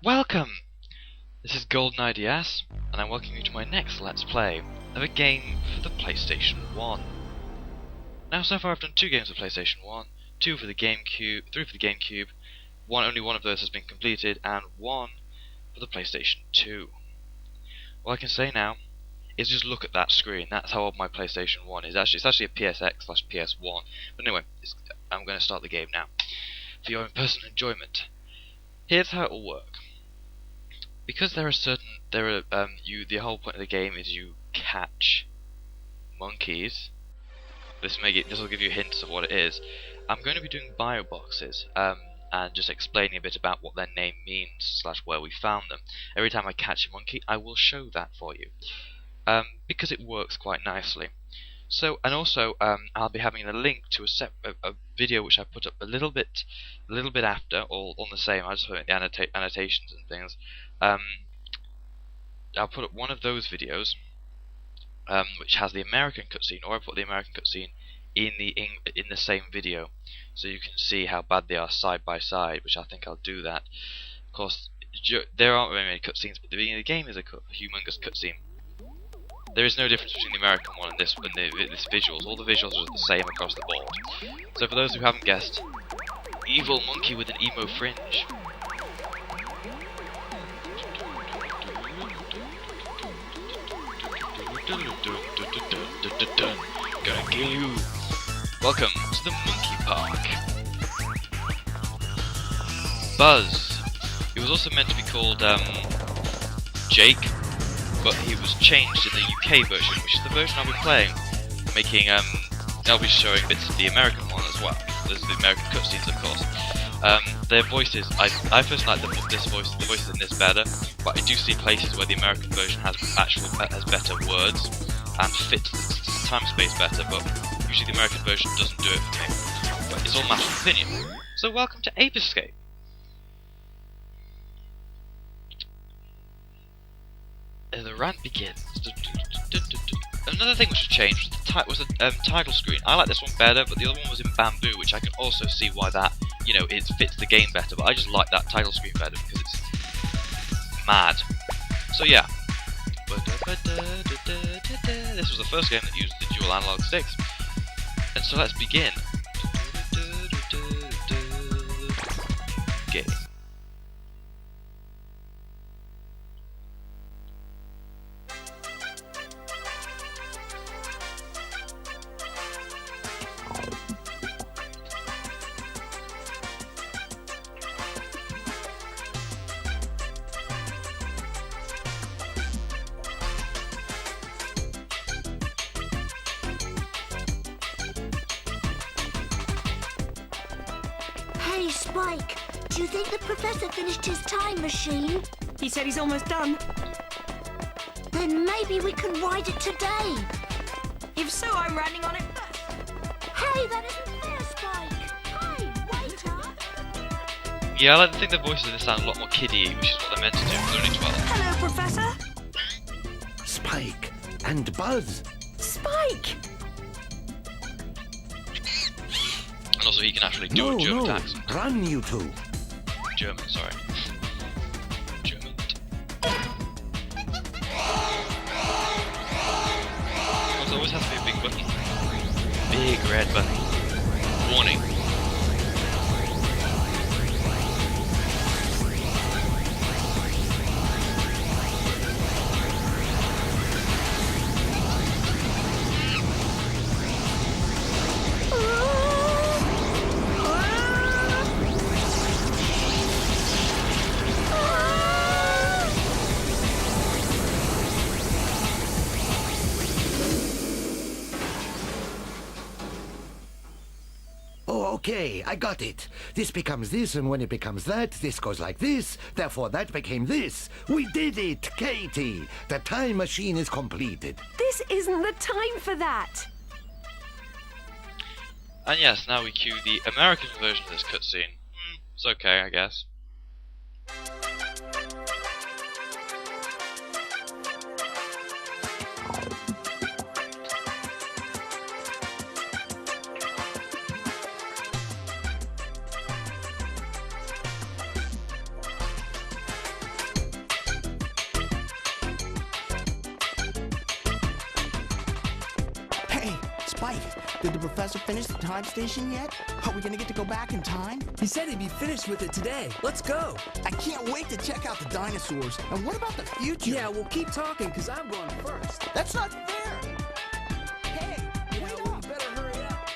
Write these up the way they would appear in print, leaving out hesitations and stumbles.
Welcome! This is Golden IDS, and I'm welcoming you to my next Let's Play of a game for the PlayStation 1. Now, so far I've done 2 games for PlayStation 1, 2 for the GameCube, 3 for the GameCube, only one of those has been completed, and 1 for the PlayStation 2. All I can say now is just look at that screen. That's how old my PlayStation 1 is. It's actually a PSX/PS1. But anyway, I'm going to start the game now for your own personal enjoyment. Here's how it will work. Because the whole point of the game is you catch monkeys. This will give you hints of what it is. I'm going to be doing bio boxes, and just explaining a bit about what their name means / where we found them. Every time I catch a monkey, I will show that for you, because it works quite nicely. So, and also, I'll be having a link to a video which I put up a little bit after, all on the same. I just put in the annotations and things. I'll put up one of those videos, which has the American cutscene, or I put the American cutscene in the same video, so you can see how bad they are side by side. Which I think I'll do that. Of course, there aren't very many cutscenes, but the beginning of the game is a humongous cutscene. There is no difference between the American one and this visuals. All the visuals are the same across the board. So for those who haven't guessed, evil monkey with an emo fringe. Gonna kill you. Welcome to the monkey park. Buzz. He was also meant to be called Jake, but he was changed in the UK version, which is the version I'll be playing. I'll be showing bits of the American one as well. There's the American cutscenes, of course. Their voices, I first like the voices in this better, but I do see places where the American version has better words and fits the time space better, but usually the American version doesn't do it for me. But it's all a matter of opinion. So welcome to Ape Escape. The rant begins. Another thing which has changed was the title screen. I like this one better, but the other one was in bamboo, which I can also see why that, it fits the game better. But I just like that title screen better because it's mad. So yeah. This was the first game that used the dual analog sticks. And so let's begin. Game. Hey, Spike, do you think the professor finished his time machine? He said he's almost done. Then maybe we can ride it today. If so, I'm riding on it first. Hey, that isn't fair, Spike. Hey, waiter. Yeah, I like to think the voices in this sound a lot more kiddie, which is what they're meant to do, because they're only 12. Hello, Professor. Spike and Buzz. Spike! And also he can actually do a German accent. Run, you two. German, sorry. German. Also, always has to be a big button. Big red button. Warning. Okay, I got it. This becomes this, and when it becomes that, this goes like this. Therefore, that became this. We did it, Katie. The time machine is completed. This isn't the time for that. And yes, now we cue the American version of this cutscene. It's okay, I guess. Spike, did the professor finish the time station yet? Are we gonna get to go back in time? He said he'd be finished with it today. Let's go. I can't wait to check out the dinosaurs. And what about the future? Yeah, we'll keep talking because I'm going first. That's not fair. Hey, Yeah, wait well, up. you better hurry up.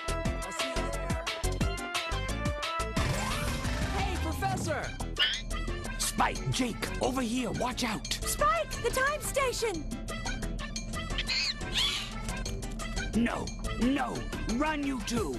I'll see you there. Hey, Professor! Spike, Jake, over here, watch out. Spike, the time station! No, no, run you two.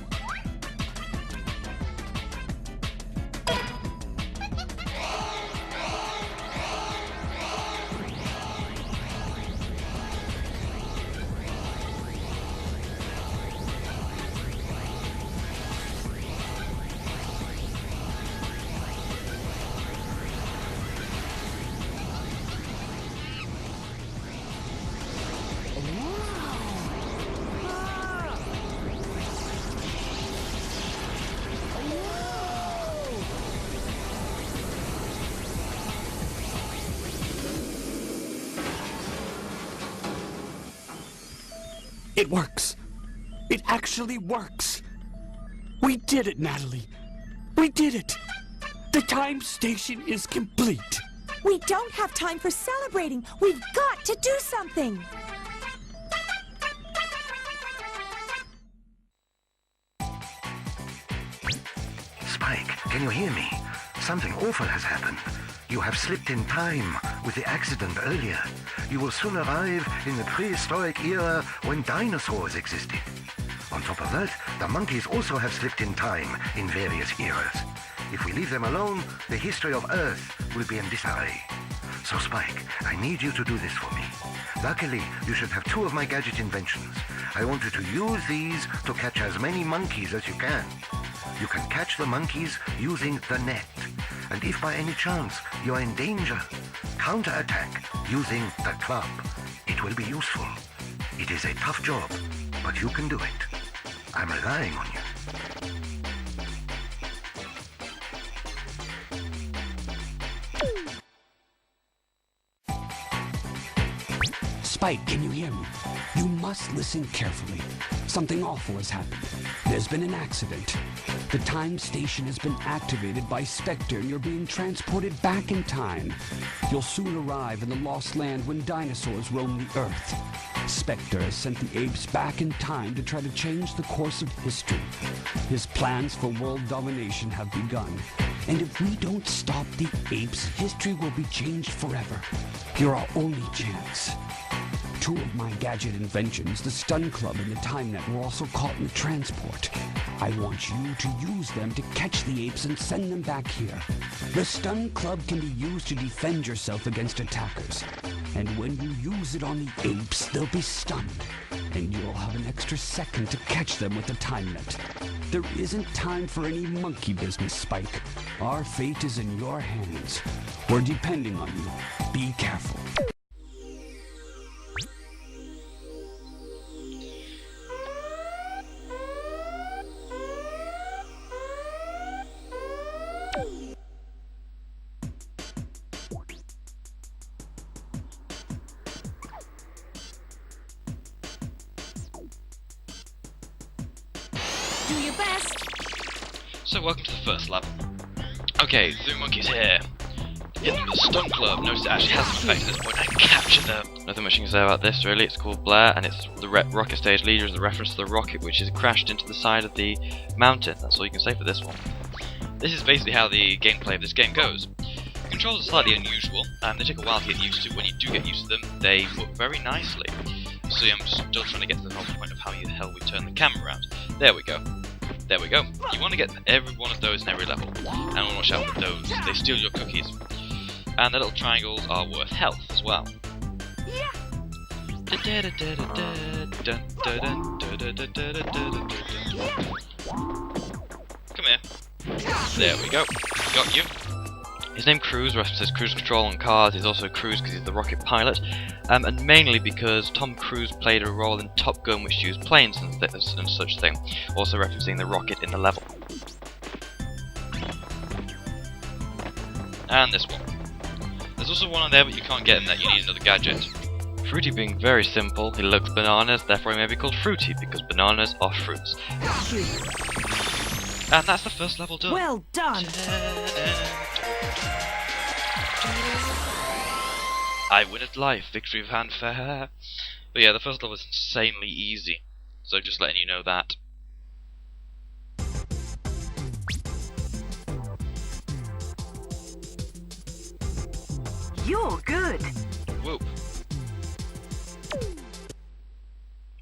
It works. It actually works. We did it, Natalie. We did it. The time station is complete. We don't have time for celebrating. We've got to do something. Spike, can you hear me? Something awful has happened. You have slipped in time with the accident earlier. You will soon arrive in the prehistoric era when dinosaurs existed. On top of that, the monkeys also have slipped in time in various eras. If we leave them alone, the history of Earth will be in disarray. So Spike, I need you to do this for me. Luckily, you should have 2 of my gadget inventions. I want you to use these to catch as many monkeys as you can. You can catch the monkeys using the net. And if by any chance you are in danger, counterattack using the club. It will be useful. It is a tough job, but you can do it. I'm relying on you. Spike, can you hear me? You must listen carefully. Something awful has happened. There's been an accident. The time station has been activated by Spectre and you're being transported back in time. You'll soon arrive in the lost land when dinosaurs roam the Earth. Spectre has sent the apes back in time to try to change the course of history. His plans for world domination have begun. And if we don't stop the apes, history will be changed forever. You're our only chance. 2 of my gadget inventions, the Stun Club and the Time Net, were also caught in the transport. I want you to use them to catch the apes and send them back here. The Stun Club can be used to defend yourself against attackers. And when you use it on the apes, they'll be stunned. And you'll have an extra second to catch them with the Time Net. There isn't time for any monkey business, Spike. Our fate is in your hands. We're depending on you. Be careful. Do your best. So welcome to the first level. Okay, 3 monkeys here. In the Stun Club, notice it actually has an effect at this point. I captured them. Nothing much you can say about this really. It's called Blair and it's the rocket stage leader is a reference to the rocket which has crashed into the side of the mountain. That's all you can say for this one. This is basically how the gameplay of this game goes. The controls are slightly unusual and they take a while to get used to. When you do get used to them, they work very nicely. See, I'm still trying to get to the whole point of how the hell we turn the camera around. There we go. There we go. You want to get every one of those in every level. And watch out for those. They steal your cookies. And the little triangles are worth health as well. Come here. There we go. Got you. His name Cruise references cruise control on cars. He's also Cruise because he's the rocket pilot, and mainly because Tom Cruise played a role in Top Gun which used planes and such thing, also referencing the rocket in the level. And this one. There's also one on there but you can't get in that, you need another gadget. Fruity being very simple, he looks bananas, therefore he may be called Fruity, because bananas are fruits. And that's the first level done. Well done. I win at life, victory of fanfare. But yeah, the first level is insanely easy, so just letting you know that. You're good. Whoop.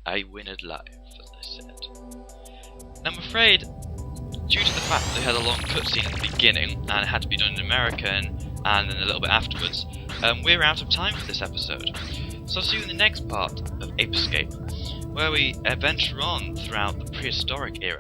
I win at life, as I said. I'm afraid, due to the fact that they had a long cutscene at the beginning, and it had to be done in American, and then a little bit afterwards, we're out of time for this episode. So I'll see you in the next part of Ape Escape, where we adventure on throughout the prehistoric era.